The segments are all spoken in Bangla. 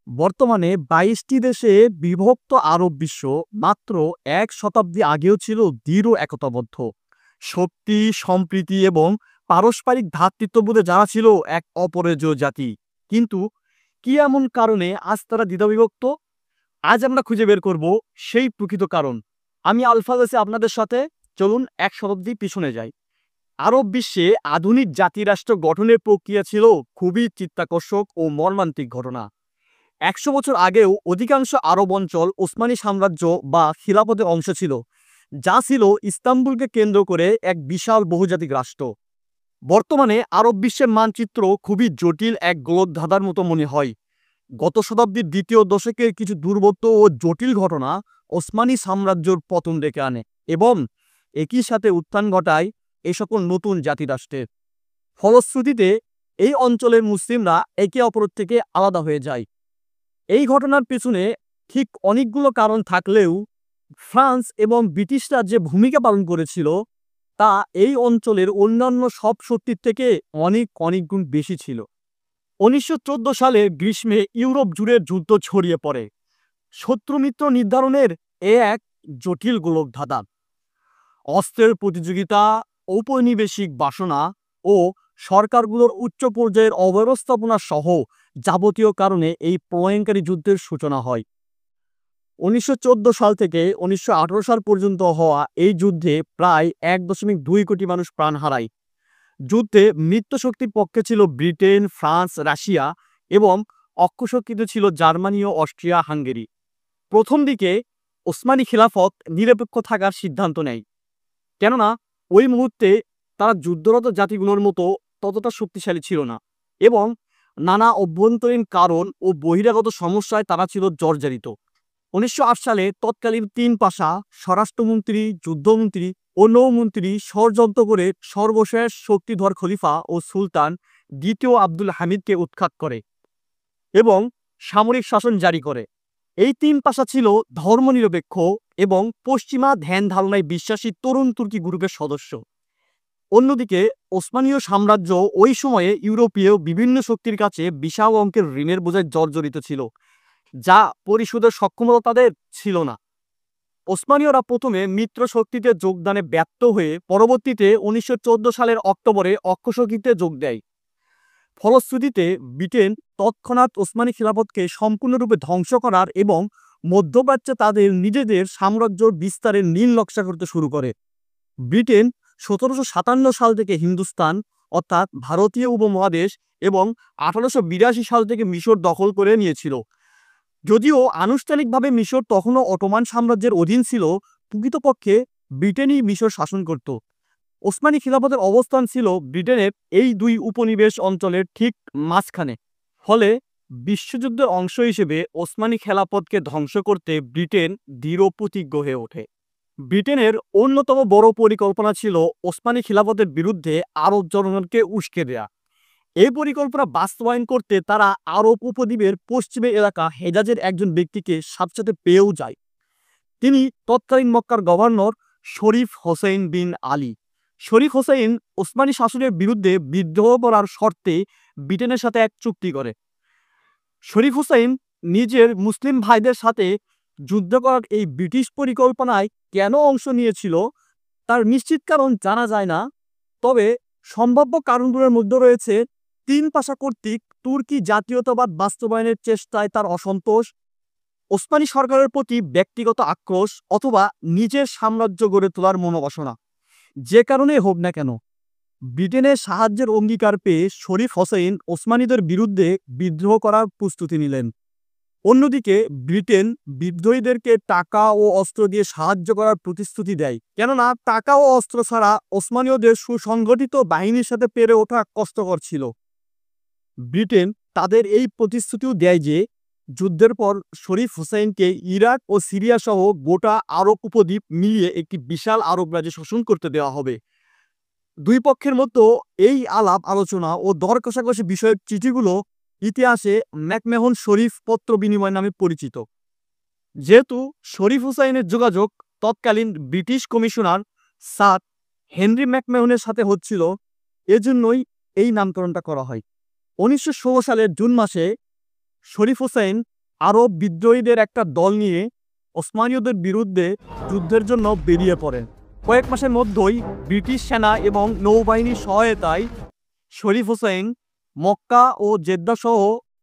বর্তমানে ২২টি দেশে বিভক্ত আরব বিশ্ব মাত্র এক শতাব্দী আগেও ছিল দৃঢ় একতাবদ্ধ। শক্তি, সম্প্রীতি এবং পারস্পরিক ভ্রাতৃত্ববোধে যারা ছিল এক অপরাজেয় জাতি। কিন্তু কি এমন কারণে আজ তারা দ্বিধাবিভক্ত? আজ আমরা খুঁজে বের করব সেই প্রকৃত কারণ। আমি আলফাজ আছি আপনাদের সাথে। চলুন এক শতাব্দী পিছনে যাই। আরব বিশ্বে আধুনিক জাতিরাষ্ট্র গঠনের প্রক্রিয়া ছিল খুবই চিত্তাকর্ষক ও মর্মান্তিক ঘটনা। ১০০ বছর আগেও অধিকাংশ আরব অঞ্চল ওসমানী সাম্রাজ্য বা খিলাফতের অংশ ছিল, যা ছিল ইস্তাম্বুলকে কেন্দ্র করে এক বিশাল বহুজাতিক রাষ্ট্র। বর্তমানে আরব বিশ্বের মানচিত্র খুবই জটিল এক গোলকধাঁধার মতো মনে হয়। গত শতাব্দীর দ্বিতীয় দশকের কিছু দুর্বোধ্য ও জটিল ঘটনা ওসমানী সাম্রাজ্যের পতন ডেকে আনে এবং একই সাথে উত্থান ঘটায় এ সকল নতুন জাতিরাষ্ট্রের। ফলশ্রুতিতে এই অঞ্চলের মুসলিমরা একে অপরের থেকে আলাদা হয়ে যায়। এই ঘটনার পেছনে ঠিক অনেকগুলো কারণ থাকলেও ফ্রান্স এবং ব্রিটিশরা যে ভূমিকা পালন করেছিল তা এই অঞ্চলের অন্যান্য সব শক্তির থেকে অনেক অনেক গুণ বেশি ছিল। ১৯১৪ সালে গ্রীষ্মে ইউরোপ জুড়ে যুদ্ধ ছড়িয়ে পড়ে। শত্রুমিত্র নির্ধারণের এক জটিল গোলকধাঁধা, অস্ত্রের প্রতিযোগিতা, ঔপনিবেশিক বাসনা ও সরকারগুলোর উচ্চ পর্যায়ের অব্যবস্থাপনা সহ যাবতীয় কারণে এই প্রলয়ঙ্কারী যুদ্ধের সূচনা হয়। ১৯১৪ সাল থেকে ১৯১৮ সাল পর্যন্ত হওয়া এই যুদ্ধে প্রায় ১.২ কোটি মানুষ প্রাণ হারায়। যুদ্ধে মিত্রশক্তির পক্ষে ছিল ব্রিটেন, ফ্রান্স, রাশিয়া এবং অক্ষশক্তিতে ছিল জার্মানি ও অস্ট্রিয়া হাঙ্গেরি। প্রথম দিকে ওসমানী খিলাফত নিরপেক্ষ থাকার সিদ্ধান্ত নেয়, কেননা ওই মুহূর্তে তারা যুদ্ধরত জাতিগুলোর মতো ততটা শক্তিশালী ছিল না এবং নানা অভ্যন্তরীণ কারণ ও বহিরাগত সমস্যায় তারা ছিল জর্জরিত। ১৯০৮ সালে তৎকালীন তিন পাশা স্বরাষ্ট্রমন্ত্রী, যুদ্ধমন্ত্রী ও নৌমন্ত্রী ষড়যন্ত্র করে সর্বশেষ শক্তিধর খলিফা ও সুলতান দ্বিতীয় আব্দুল হামিদকে উৎখাত করে এবং সামরিক শাসন জারি করে। এই তিন পাশা ছিল ধর্মনিরপেক্ষ এবং পশ্চিমা ধ্যান ধারণায় বিশ্বাসী তরুণ তুর্কি গ্রুপের সদস্য। অন্যদিকে ওসমানীয় সাম্রাজ্য ওই সময়ে ইউরোপীয় বিভিন্ন শক্তির কাছে বিশাল অঙ্কের ঋণের বোঝায় জর্জরিত ছিল, যা পরিশোধের সক্ষমতা তাদের ছিল না। ওসমানীয়রা প্রথমে মিত্র শক্তিতে যোগদানে ব্যর্থ হয়ে পরবর্তীতে ১৯১৪ সালের অক্টোবরে অক্ষশক্তিতে যোগ দেয়। ফলশ্রুতিতে ব্রিটেন তৎক্ষণাৎ ওসমানী খিলাফতকে সম্পূর্ণরূপে ধ্বংস করার এবং মধ্যপ্রাচ্যে তাদের নিজেদের সাম্রাজ্য বিস্তারের নীল নকশা করতে শুরু করে। ব্রিটেন ১৭৫৭ সাল থেকে হিন্দুস্তান অর্থাৎ ভারতীয় উপমহাদেশ এবং ১৮৮২ সাল থেকে মিশর দখল করে নিয়েছিল। যদিও আনুষ্ঠানিকভাবে মিশর তখনও অটোমান সাম্রাজ্যের অধীন ছিল, প্রকৃতপক্ষে ব্রিটেনই মিশর শাসন করত। ওসমানী খিলাফতের অবস্থান ছিল ব্রিটেনের এই দুই উপনিবেশ অঞ্চলের ঠিক মাঝখানে। ফলে বিশ্বযুদ্ধের অংশ হিসেবে ওসমানী খেলাফতকে ধ্বংস করতে ব্রিটেন দৃঢ় প্রতিজ্ঞ হয়ে ওঠে। ব্রিটেনের অন্যতম বড় পরিকল্পনা ছিল ওসমানী খিলাফতের বিরুদ্ধে আরব জনগণকে উস্কে দেয়া। এই পরিকল্পনা বাস্তবায়ন করতে তারা আরব উপদ্বীপের পশ্চিমে এলাকা হেজাজের একজন ব্যক্তিকে সাথে পেয়েও যায়। তিনি তৎকালীন মক্কার গভর্নর শরীফ হোসেন বিন আলী। শরীফ হোসেন ওসমানী শাসনের বিরুদ্ধে বিদ্রোহ করার শর্তে ব্রিটেনের সাথে এক চুক্তি করে। শরীফ হোসেন নিজের মুসলিম ভাইদের সাথে যুদ্ধ করার এই ব্রিটিশ পরিকল্পনায় কেন অংশ নিয়েছিল তার নিশ্চিত কারণ জানা যায় না, তবে সম্ভাব্য কারণগুলোর মধ্যে রয়েছে তিন পাশা কর্তৃক তুর্কি জাতীয়তাবাদ বাস্তবায়নের চেষ্টায় তার অসন্তোষ, ওসমানী সরকারের প্রতি ব্যক্তিগত আক্রোশ অথবা নিজের সাম্রাজ্য গড়ে তোলার মনোবাসনা। যে কারণে হোক না কেন, ব্রিটেনের সাহায্যের অঙ্গীকার পেয়ে শরীফ হোসেন ওসমানীদের বিরুদ্ধে বিদ্রোহ করার প্রস্তুতি নিলেন। অন্যদিকে ব্রিটেন বিদ্রোহীদেরকে টাকা ও অস্ত্র দিয়ে সাহায্য করার প্রতিশ্রুতি দেয়, কেননা টাকা ও অস্ত্র ছাড়া ওসমানীয়দের সুসংগঠিত বাহিনীর সাথে পেরে ওঠা কষ্টকর ছিল। ব্রিটেন তাদের এই প্রতিশ্রুতিও দেয় যে যুদ্ধের পর শরীফ হোসেনকে ইরাক ও সিরিয়া সহ গোটা আরব উপদ্বীপ মিলিয়ে একটি বিশাল আরব রাজ্যে শাসন করতে দেওয়া হবে। দুই পক্ষের মধ্যে এই আলাপ আলোচনা ও দর কষাকষি বিষয়ক চিঠিগুলো ইতিহাসে ম্যাকমেহন শরীফ পত্র বিনিময় নামে পরিচিত। যেহেতু শরীফ হুসাইনের যোগাযোগ তৎকালীন ব্রিটিশ কমিশনার স্যার হেনরি ম্যাকমেহনের সাথে হচ্ছিল, এজন্যই এই নামকরণটা করা হয়। 1916 সালের জুন মাসে শরীফ হোসেন আরব বিদ্রোহীদের একটা দল নিয়ে ওসমানীয়দের বিরুদ্ধে যুদ্ধের জন্য বেরিয়ে পড়েন। কয়েক মাসের মধ্যেই ব্রিটিশ সেনা এবং নৌবাহিনীর সহায়তায় শরীফ হোসেন মক্কা ও জেদ্দা সহ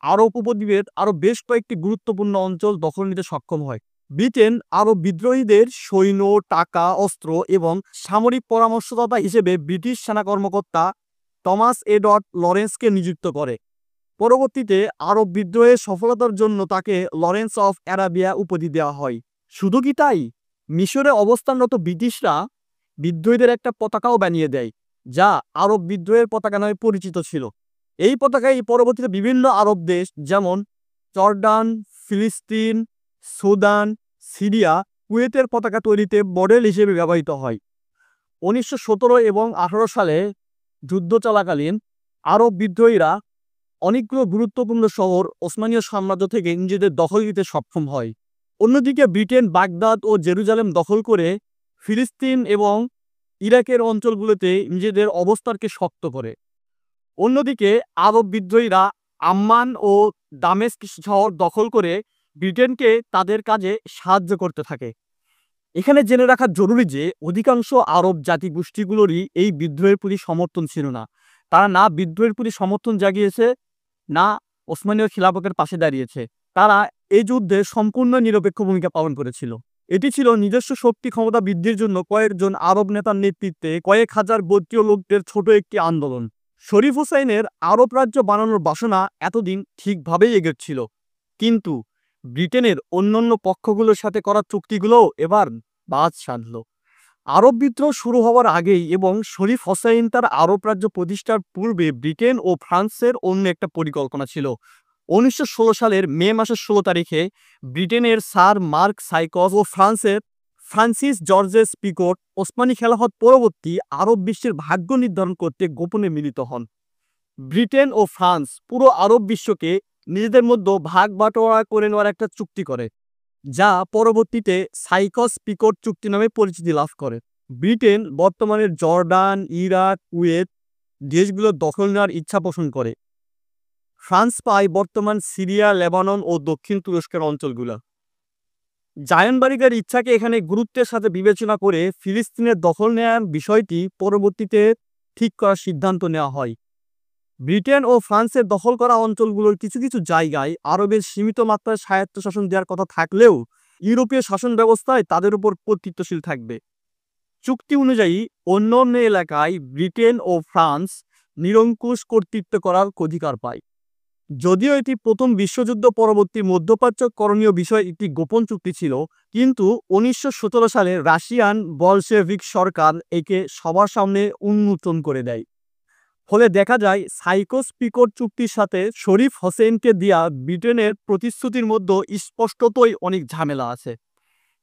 আরব উপদ্বীপের আরও বেশ কয়েকটি গুরুত্বপূর্ণ অঞ্চল দখল নিতে সক্ষম হয়। ব্রিটেন আরব বিদ্রোহীদের সৈন্য, টাকা, অস্ত্র এবং সামরিক পরামর্শদাতা হিসেবে ব্রিটিশ সেনা কর্মকর্তা টমাস এডওয়ার্ড লরেন্সকে নিযুক্ত করে। পরবর্তীতে আরব বিদ্রোহের সফলতার জন্য তাকে লরেন্স অফ অ্যারাবিয়া উপাধি দেওয়া হয়। শুধু কি তাই, মিশরে অবস্থানরত ব্রিটিশরা বিদ্রোহীদের একটা পতাকাও বানিয়ে দেয়, যা আরব বিদ্রোহের পতাকা নামে পরিচিত ছিল। এই পতাকায় পরবর্তীতে বিভিন্ন আরব দেশ যেমন জর্ডান, ফিলিস্তিন, সুদান, সিরিয়া, কুয়েতের পতাকা তৈরিতে মডেল হিসেবে ব্যবহৃত হয়। 1917 এবং 18 সালে যুদ্ধ চলাকালীন আরব বিদ্রোহীরা অনেকগুলো গুরুত্বপূর্ণ শহর ওসমানীয় সাম্রাজ্য থেকে নিজেদের দখল নিতে সক্ষম হয়। অন্যদিকে ব্রিটেন বাগদাদ ও জেরুজালেম দখল করে ফিলিস্তিন এবং ইরাকের অঞ্চলগুলোতে নিজেদের অবস্থানকে শক্ত করে। অন্যদিকে আরব বিদ্রোহীরা আম্মান ও দামেস্ক শহর দখল করে ব্রিটেনকে তাদের কাজে সাহায্য করতে থাকে। এখানে জেনে রাখা জরুরি যে অধিকাংশ আরব জাতিগোষ্ঠীগুলোরই এই বিদ্রোহের প্রতি সমর্থন ছিল না। তারা না বিদ্রোহের প্রতি সমর্থন জাগিয়েছে, না ওসমানীয় খিলাফতের পাশে দাঁড়িয়েছে। তারা এই যুদ্ধে সম্পূর্ণ নিরপেক্ষ ভূমিকা পালন করেছিল। এটি ছিল নিজস্ব শক্তি ক্ষমতা বৃদ্ধির জন্য কয়েকজন আরব নেতার নেতৃত্বে কয়েক হাজার বর্তীয় লোকদের ছোট একটি আন্দোলন। শরীফ হোসাইনের আরব রাজ্য বানানোর বাসনা এতদিন ঠিকভাবেই এগোচ্ছিল, কিন্তু ব্রিটেনের অন্যান্য পক্ষগুলোর সাথে করা চুক্তিগুলোও এবার বাদ সাধল। আরব বিদ্রোহ শুরু হওয়ার আগেই এবং শরীফ হোসাইন তার আরব রাজ্য প্রতিষ্ঠার পূর্বে ব্রিটেন ও ফ্রান্সের অন্য একটা পরিকল্পনা ছিল। 1916 সালের মে মাসের 16 তারিখে ব্রিটেনের স্যার মার্ক সাইকস ও ফ্রান্সের ফ্রান্সিস জর্জেস পিকট ওসমানী খেলাফত পরবর্তী আরব বিশ্বের ভাগ্য নির্ধারণ করতে গোপনে মিলিত হন। ব্রিটেন ও ফ্রান্স পুরো আরব বিশ্বকে নিজেদের মধ্যে ভাগ বাটোয়ারা করে নেওয়ার একটা চুক্তি করে, যা পরবর্তীতে সাইকস পিকট চুক্তি নামে পরিচিতি লাভ করে। ব্রিটেন বর্তমানের জর্ডান, ইরাক, কুয়েত দেশগুলো দখল নেওয়ার ইচ্ছা পোষণ করে। ফ্রান্স পায় বর্তমান সিরিয়া, লেবানন ও দক্ষিণ তুরস্কের অঞ্চলগুলো। জায়নবারিগের ইচ্ছাকে এখানে গুরুত্বের সাথে বিবেচনা করে ফিলিস্তিনের দখল নেওয়ার বিষয়টি পরবর্তীতে ঠিক করার সিদ্ধান্ত নেওয়া হয়। ব্রিটেন ও ফ্রান্সের দখল করা অঞ্চলগুলোর কিছু কিছু জায়গায় আরবের সীমিত মাত্রায় স্বায়ত্তশাসন দেওয়ার কথা থাকলেও ইউরোপীয় শাসন ব্যবস্থায় তাদের উপর কর্তৃত্বশীল থাকবে। চুক্তি অনুযায়ী অন্য এলাকায় ব্রিটেন ও ফ্রান্স নিরঙ্কুশ কর্তৃত্ব করার অধিকার পায়। যদিও এটি প্রথম বিশ্বযুদ্ধ পরবর্তী মধ্যপ্রাচ্য করণীয় বিষয়ে একটি গোপন চুক্তি ছিল, কিন্তু 1917 সালে রাশিয়ান বলশেভিক সরকার একে সবার সামনে উন্মোচন করে দেয়। ফলে দেখা যায় সাইকস পিকট চুক্তির সাথে শরীফ হোসেনকে দেয়া ব্রিটেনের প্রতিশ্রুতির মধ্যে স্পষ্টতই অনেক ঝামেলা আছে।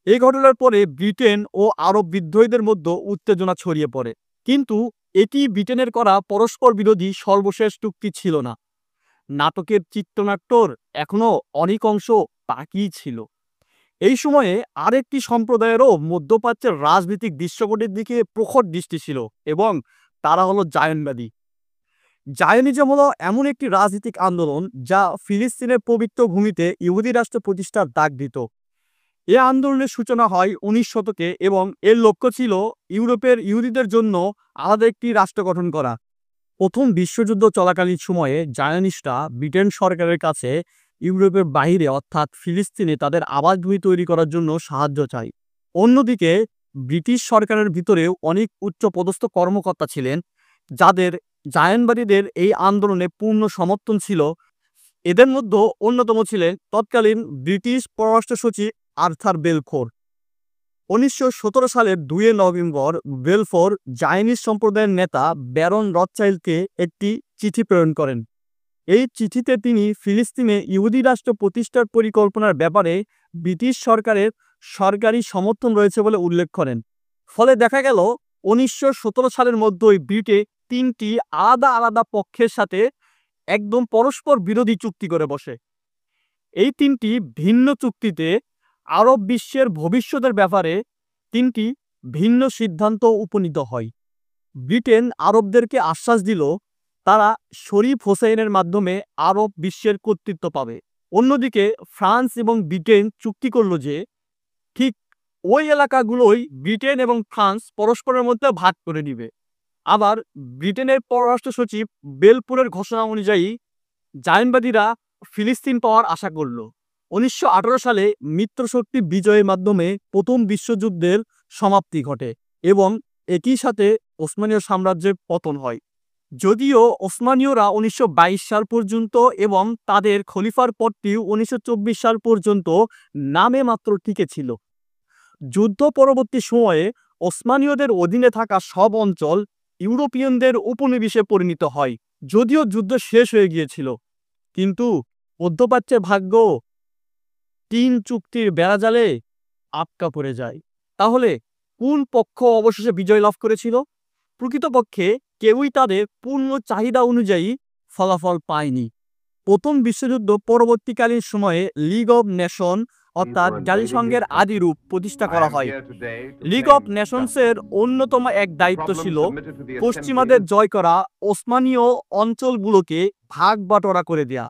এই ঘটনার পরে ব্রিটেন ও আরব বিদ্রোহীদের মধ্যে উত্তেজনা ছড়িয়ে পড়ে, কিন্তু এটি ব্রিটেনের করা পরস্পর বিরোধী সর্বশেষ চুক্তি ছিল না। নাটকের চিত্রনাট্যর এখনো অনেক অংশ বাকি ছিল। এই সময়ে আরেকটি সম্প্রদায়েরও মধ্যপ্রাচ্যের রাজনৈতিক দৃশ্যপটের দিকে প্রখর দৃষ্টি ছিল, এবং তারা হলো জায়নবাদী। জায়নিজম হলো এমন একটি রাজনৈতিক আন্দোলন যা ফিলিস্তিনের পবিত্র ভূমিতে ইহুদি রাষ্ট্র প্রতিষ্ঠার ডাক দিত। এ আন্দোলনের সূচনা হয় 19 শতকে এবং এর লক্ষ্য ছিল ইউরোপের ইহুদিদের জন্য আলাদা একটি রাষ্ট্র গঠন করা। প্রথম বিশ্বযুদ্ধ চলাকালীন সময়ে জায়নিস্টরা ব্রিটেন সরকারের কাছে ইউরোপের বাইরে অর্থাৎ ফিলিস্তিনে তাদের আবাসভূমি তৈরি করার জন্য সাহায্য চায়। অন্যদিকে ব্রিটিশ সরকারের ভিতরেও অনেক উচ্চপদস্থ কর্মকর্তা ছিলেন, যাদের জায়নবাদীদের এই আন্দোলনে পূর্ণ সমর্থন ছিল। এদের মধ্যে অন্যতম ছিলেন তৎকালীন ব্রিটিশ পররাষ্ট্র সচিব আর্থার বেলফোর। 1917 সালের 2 নভেম্বর বেলফোর জায়নিস্ট সম্প্রদায়ের নেতা ব্যারন রথচাইল্ডকে একটি চিঠি প্রেরণ করেন। এই চিঠিতে তিনি ফিলিস্তিনে ইহুদি রাষ্ট্র প্রতিষ্ঠার পরিকল্পনার ব্যাপারে ব্রিটিশ সরকারের সরকারি সমর্থন রয়েছে বলে উল্লেখ করেন। ফলে দেখা গেল 1917 সালের মধ্যেই ব্রিটেন 3টি আলাদা আলাদা পক্ষের সাথে একদম পরস্পর বিরোধী চুক্তি করে বসে। এই 3টি ভিন্ন চুক্তিতে আরব বিশ্বের ভবিষ্যতের ব্যাপারে 3টি ভিন্ন সিদ্ধান্ত উপনীত হয়। ব্রিটেন আরবদেরকে আশ্বাস দিল তারা শরীফ হোসেনের মাধ্যমে আরব বিশ্বের কর্তৃত্ব পাবে। অন্যদিকে ফ্রান্স এবং ব্রিটেন চুক্তি করল যে ঠিক ওই এলাকাগুলোই ব্রিটেন এবং ফ্রান্স পরস্পরের মধ্যে ভাগ করে নিবে। আবার ব্রিটেনের পররাষ্ট্র সচিব বেলপুরের ঘোষণা অনুযায়ী জায়নবাদীরা ফিলিস্তিন পাওয়ার আশা করল। 1918 সালে মিত্রশক্তি বিজয়ের মাধ্যমে প্রথম বিশ্বযুদ্ধের সমাপ্তি ঘটে এবং একই সাথে ওসমানীয় সাম্রাজ্যের পতন হয়। যদিও ওসমানীয়রা 1922 সাল পর্যন্ত এবং তাদের খলিফার পদটিও 1924 সাল পর্যন্ত নামে মাত্র টিকে ছিল। যুদ্ধ পরবর্তী সময়ে ওসমানীয়দের অধীনে থাকা সব অঞ্চল ইউরোপিয়ানদের উপনিবেশে পরিণত হয়। যদিও যুদ্ধ শেষ হয়ে গিয়েছিল, কিন্তু মধ্যপ্রাচ্যের ভাগ্য 3 চুক্তির বেড়াজালে আটকা পড়ে যায়। তাহলে কোন পক্ষ অবশেষে বিজয় লাভ করেছিল? প্রকৃতপক্ষে কেউই তাদের পূর্ণ চাহিদা অনুযায়ী ফলাফল পায়নি। প্রথম বিশ্বযুদ্ধ পরবর্তীকালীন সময়ে লীগ অব নেশন অর্থাৎ জাতিসংঘের আদি রূপ প্রতিষ্ঠা করা হয়। লীগ অব নেশনসের অন্যতম এক দায়িত্ব ছিল পশ্চিমাদের জয় করা ওসমানীয় অঞ্চলগুলোকে ভাগ বাটোয়ারা করে দেয়া।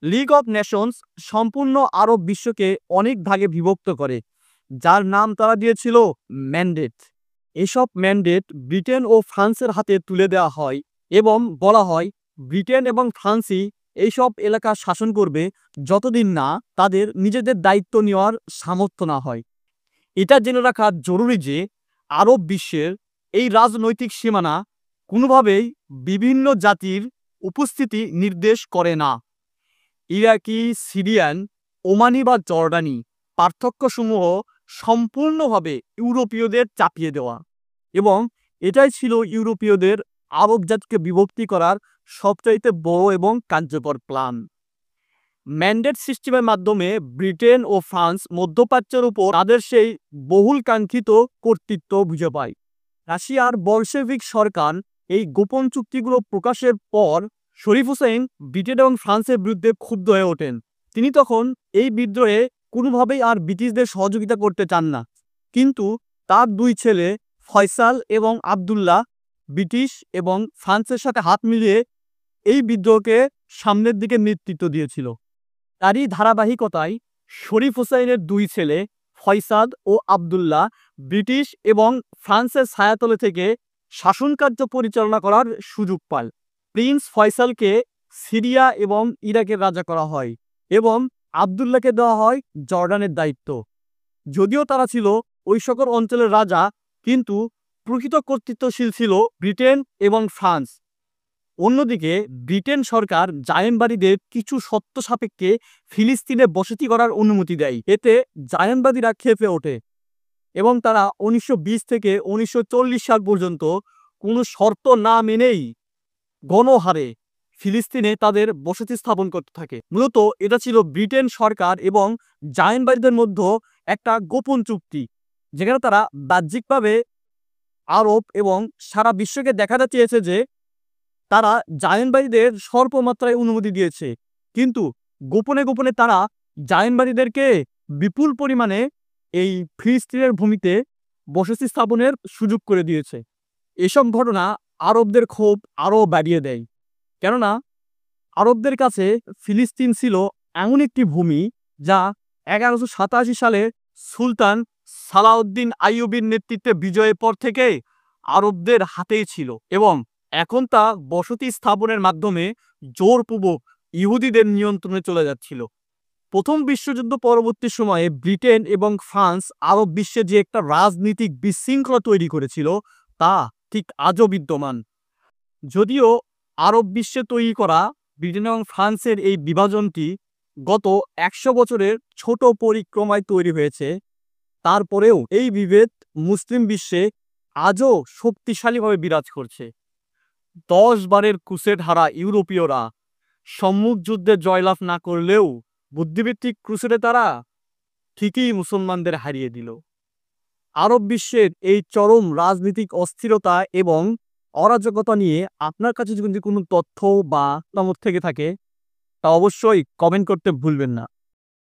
লীগ অব নেশনস সম্পূর্ণ আরব বিশ্বকে অনেক ভাগে বিভক্ত করে, যার নাম তারা দিয়েছিল ম্যান্ডেট। এসব ম্যান্ডেট ব্রিটেন ও ফ্রান্সের হাতে তুলে দেওয়া হয় এবং বলা হয় ব্রিটেন এবং ফ্রান্সই এইসব এলাকা শাসন করবে যতদিন না তাদের নিজেদের দায়িত্ব নেওয়ার সামর্থ্য না হয়। এটা জেনে রাখা জরুরি যে আরব বিশ্বের এই রাজনৈতিক সীমানা কোনোভাবেই বিভিন্ন জাতির উপস্থিতি নির্দেশ করে না। ইরাকি, সিরিয়ান, ওমানি বা জর্ডানি পার্থক্যসমূহ সম্পূর্ণভাবে ইউরোপীয়দের চাপিয়ে দেওয়া, এবং এটাই ছিল ইউরোপীয়দের আরব জাতিকে বিভক্তি করার সবচাইতে বড় এবং কার্যকর প্ল্যান। ম্যান্ডেট সিস্টেমের মাধ্যমে ব্রিটেন ও ফ্রান্স মধ্যপ্রাচ্যের উপর তাদের সেই বহুল কাঙ্ক্ষিত কর্তৃত্ব বুঝে পায়। রাশিয়ার বলশেভিক সরকার এই গোপন চুক্তিগুলো প্রকাশের পর শরীফ হোসেন ব্রিটেন এবং ফ্রান্সের বিরুদ্ধে ক্ষুব্ধ হয়ে ওঠেন। তিনি তখন এই বিদ্রোহে কোনোভাবেই আর ব্রিটিশদের সহযোগিতা করতে চান না, কিন্তু তার 2 ছেলে ফয়সাল এবং আবদুল্লাহ ব্রিটিশ এবং ফ্রান্সের সাথে হাত মিলিয়ে এই বিদ্রোহকে সামনের দিকে নেতৃত্ব দিয়েছিল। তারই ধারাবাহিকতায় শরীফ হোসেনের 2 ছেলে ফয়সাদ ও আবদুল্লাহ ব্রিটিশ এবং ফ্রান্সের ছায়াতলে থেকে শাসনকার্য পরিচালনা করার সুযোগ পায়। প্রিন্স ফয়সালকে সিরিয়া এবং ইরাকের রাজা করা হয় এবং আবদুল্লাহকে দেওয়া হয় জর্ডানের দায়িত্ব। যদিও তারা ছিল ওই সকল অঞ্চলের রাজা, কিন্তু প্রকৃত কর্তৃত্বশীল ছিল ব্রিটেন এবং ফ্রান্স। অন্যদিকে ব্রিটেন সরকার জায়েনবাদীদের কিছু শর্ত সাপেক্ষে ফিলিস্তিনে বসতি করার অনুমতি দেয়। এতে জায়েনবাদীরা ক্ষেপে ওঠে এবং তারা 1920 থেকে 1940 সাল পর্যন্ত কোনো শর্ত না মেনেই গণহারে ফিলিস্তিনে তাদের বসতি স্থাপন করতে থাকে। মূলত এটা ছিল ব্রিটেন সরকার এবং জায়েনবাদীদের মধ্যে একটা গোপন চুক্তি, যেখানে তারা বাহ্যিকভাবে আরব এবং সারা বিশ্বকে দেখাতে চেয়েছে যে তারা জায়েনবাদীদের স্বল্প মাত্রায় অনুমতি দিয়েছে, কিন্তু গোপনে গোপনে তারা জায়েনবাদীদেরকে বিপুল পরিমাণে এই ফিলিস্তিনের ভূমিতে বসতি স্থাপনের সুযোগ করে দিয়েছে। এসব ঘটনা আরবদের ক্ষোভ আরও বাড়িয়ে দেয়, কেননা আরবদের কাছে ফিলিস্তিন ছিল এমন একটি ভূমি যা 1187 সালে সুলতান সালাউদ্দিন আইয়ুবীর নেতৃত্বে বিজয়ের পর থেকে আরবদের হাতেই ছিল, এবং এখন তা বসতি স্থাপনের মাধ্যমে জোরপূর্বক ইহুদিদের নিয়ন্ত্রণে চলে যাচ্ছিল। প্রথম বিশ্বযুদ্ধ পরবর্তী সময়ে ব্রিটেন এবং ফ্রান্স আরব বিশ্বে যে একটা রাজনৈতিক বিশৃঙ্খলা তৈরি করেছিল তা ঠিক আজও বিদ্যমান। যদিও আরব বিশ্বে তৈরি করা ব্রিটেন এবং ফ্রান্সের এই বিভাজনটি গত 100 বছরের ছোট পরিক্রমায় তৈরি হয়েছে, তারপরেও এই বিভেদ মুসলিম বিশ্বে আজও শক্তিশালীভাবে বিরাজ করছে। 10 বারের ক্রুসেড হারা ইউরোপীয়রা সম্মুখ যুদ্ধে জয়লাভ না করলেও বুদ্ধিভিত্তিক ক্রুসেডে তারা ঠিকই মুসলমানদের হারিয়ে দিল। আরব বিশ্বের এই চরম রাজনৈতিক অস্থিরতা এবং অরাজকতা নিয়ে আপনার কাছে যদি কোনো তথ্য বা মতামত থেকে থাকে তা অবশ্যই কমেন্ট করতে ভুলবেন না।